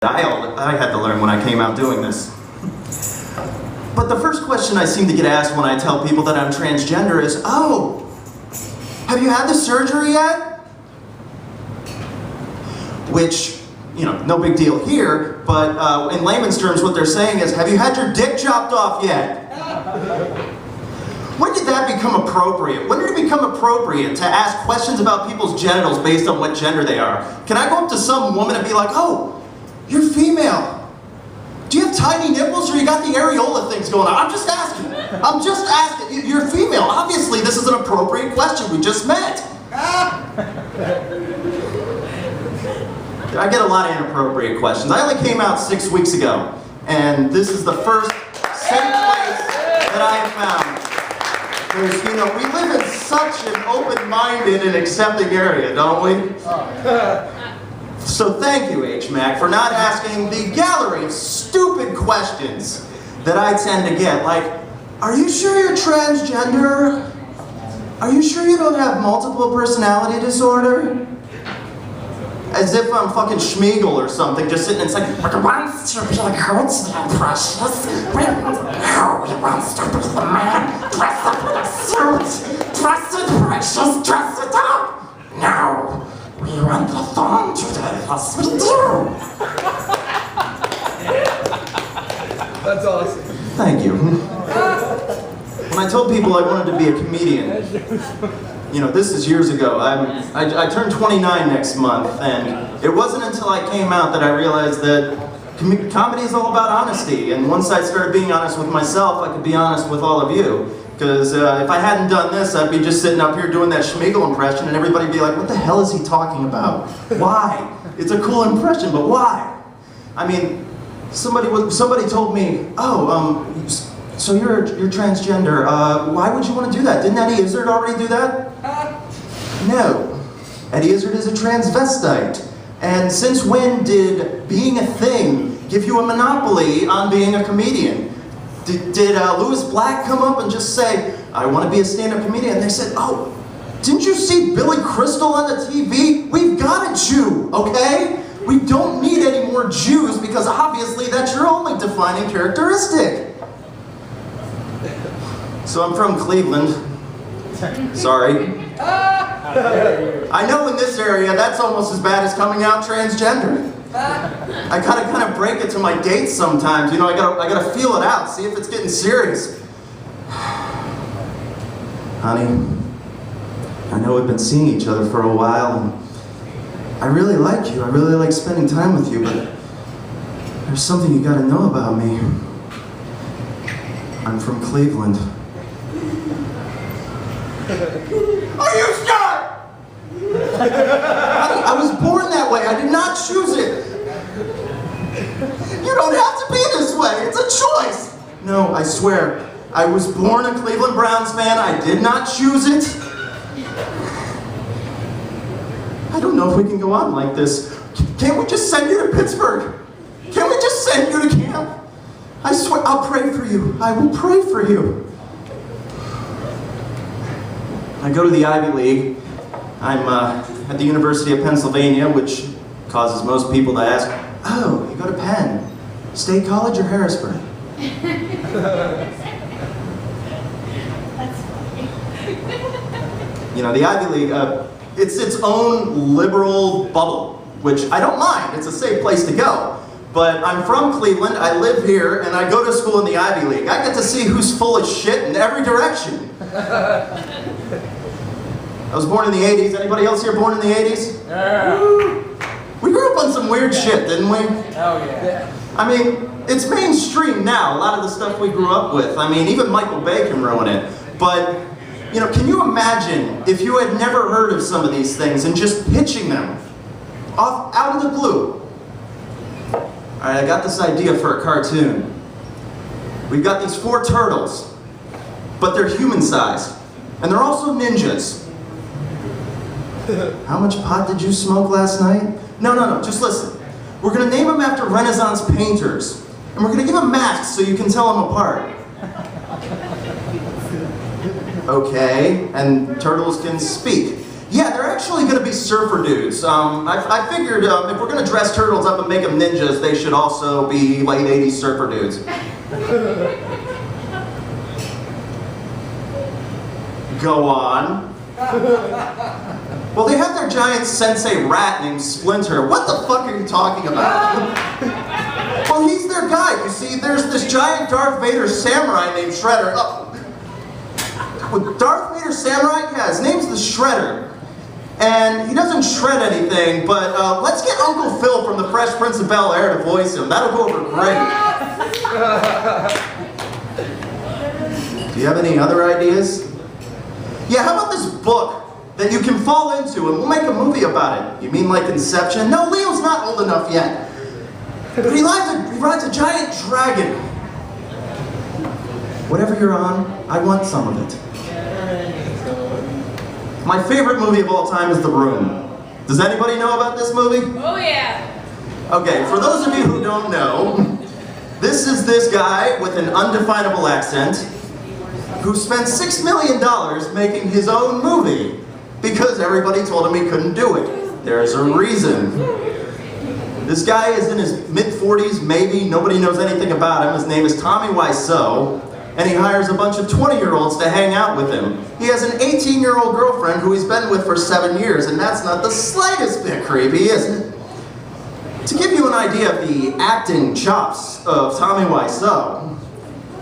I had to learn when I came out doing this. But the first question I seem to get asked when I tell people that I'm transgender is, oh, have you had the surgery yet? Which, you know, no big deal here, but in layman's terms what they're saying is, have you had your dick chopped off yet? When did that become appropriate? When did it become appropriate to ask questions about people's genitals based on what gender they are? Can I go up to some woman and be like, oh, you're female. Do you have tiny nipples or you got the areola things going on? I'm just asking. I'm just asking. You're female. Obviously, this is an appropriate question. We just met. I get a lot of inappropriate questions. I only came out 6 weeks ago, and this is the first safe place that I have found. Because, you know, we live in such an open-minded and accepting area, don't we? So thank you, H-Mac, for not asking the gallery of stupid questions that I tend to get, like, are you sure you're transgender? Are you sure you don't have multiple personality disorder? As if I'm fucking Schmeagol or something, just sitting and saying, but he wants to be a good precious. No, he wants to be the man dressed up in a suit. Dress it, precious, dress it up. No. We want the thong today, yes we do! That's awesome. Thank you. When I told people I wanted to be a comedian, you know, this is years ago. I turned 29 next month, and it wasn't until I came out that I realized that comedy is all about honesty, and once I started being honest with myself, I could be honest with all of you. Because if I hadn't done this, I'd be just sitting up here doing that Schmeagol impression and everybody would be like, what the hell is he talking about? Why? It's a cool impression, but why? I mean, somebody told me, oh, so you're transgender. Why would you want to do that? Didn't Eddie Izzard already do that? No. Eddie Izzard is a transvestite. And since when did being a thing give you a monopoly on being a comedian? Did Louis Black come up and just say, I want to be a stand-up comedian? And they said, oh, didn't you see Billy Crystal on the TV? We've got a Jew, okay? We don't need any more Jews because obviously that's your only defining characteristic. So I'm from Cleveland. Sorry. I know in this area that's almost as bad as coming out transgender. I gotta kind of break it to my dates sometimes, you know, I gotta feel it out, see if it's getting serious. Honey, I know we've been seeing each other for a while, and I really like you, I really like spending time with you, but there's something you gotta know about me. I'm from Cleveland. Are you sure? I was born that way. I did not choose it. You don't have to be this way. It's a choice. No, I swear. I was born a Cleveland Browns fan. I did not choose it. I don't know if we can go on like this. Can't we just send you to Pittsburgh? Can't we just send you to camp? I swear, I'll pray for you. I will pray for you. I go to the Ivy League. I'm at the University of Pennsylvania, which causes most people to ask, oh, you go to Penn, State College or Harrisburg? That's funny. You know, the Ivy League, it's its own liberal bubble, which I don't mind. It's a safe place to go. But I'm from Cleveland, I live here, and I go to school in the Ivy League. I get to see who's full of shit in every direction. I was born in the 80s. Anybody else here born in the 80s? Yeah. We grew up on some weird shit, didn't we? Oh yeah. I mean, it's mainstream now, a lot of the stuff we grew up with. I mean, even Michael Bay can ruin it. But, you know, can you imagine if you had never heard of some of these things and just pitching them off out of the blue? Alright, I got this idea for a cartoon. We've got these 4 turtles, but they're human-sized, and they're also ninjas. How much pot did you smoke last night? No, just listen. We're gonna name them after Renaissance painters, and we're gonna give them masks so you can tell them apart. Okay, and turtles can speak. Yeah, they're actually going to be surfer dudes. I figured if we're going to dress turtles up and make them ninjas, they should also be late 80s surfer dudes. Go on. Well, they have their giant sensei rat named Splinter. What the fuck are you talking about? Well, he's their guy. You see, there's this giant Darth Vader samurai named Shredder. Oh. With Darth Vader samurai? Yeah, his name's the Shredder. And he doesn't shred anything, but let's get Uncle Phil from the Fresh Prince of Bel-Air to voice him. That'll go over great. Do you have any other ideas? Yeah, how about this book that you can fall into and we'll make a movie about it? You mean like Inception? No, Leo's not old enough yet. But he rides a giant dragon. Whatever you're on, I want some of it. My favorite movie of all time is The Room. Does anybody know about this movie? Oh yeah. Okay, for those of you who don't know, this is this guy with an undefinable accent who spent $6 million making his own movie because everybody told him he couldn't do it. There's a reason. This guy is in his mid-40s, maybe. Nobody knows anything about him. His name is Tommy Wiseau, and he hires a bunch of 20-year-olds to hang out with him. He has an 18-year-old girlfriend who he's been with for 7 years, and that's not the slightest bit creepy, is it? To give you an idea of the acting chops of Tommy Wiseau,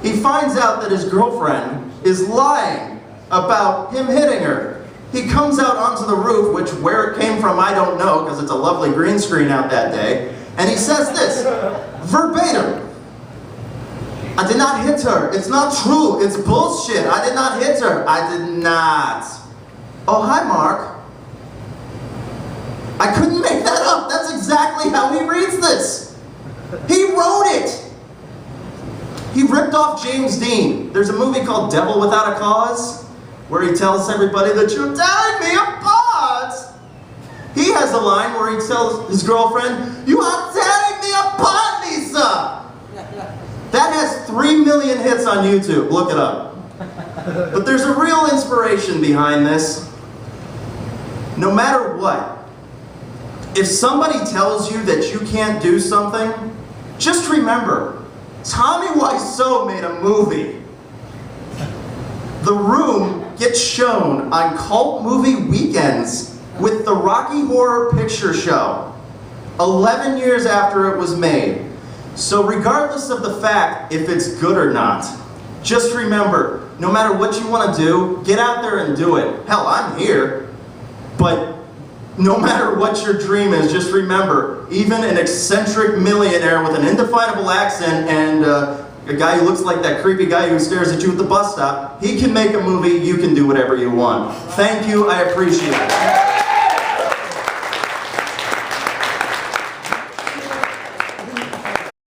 he finds out that his girlfriend is lying about him hitting her. He comes out onto the roof, which where it came from I don't know, because it's a lovely green screen out that day, and he says this, verbatim, "I did not hit her. It's not true. It's bullshit. I did not hit her. I did not." Oh, hi, Mark. I couldn't make that up. That's exactly how he reads this. He wrote it. He ripped off James Dean. There's a movie called Devil Without a Cause, where he tells everybody that you're tearing me apart. He has a line where he tells his girlfriend, "You are tearing me apart, Lisa." That has 3 million hits on YouTube. Look it up. But there's a real inspiration behind this. No matter what, if somebody tells you that you can't do something, just remember, Tommy Wiseau made a movie. The Room gets shown on cult movie weekends with the Rocky Horror Picture Show, 11 years after it was made. So regardless of the fact if it's good or not, just remember, no matter what you want to do, get out there and do it. Hell, I'm here. But no matter what your dream is, just remember, even an eccentric millionaire with an indefinable accent and a guy who looks like that creepy guy who stares at you at the bus stop, he can make a movie, you can do whatever you want. Thank you, I appreciate it.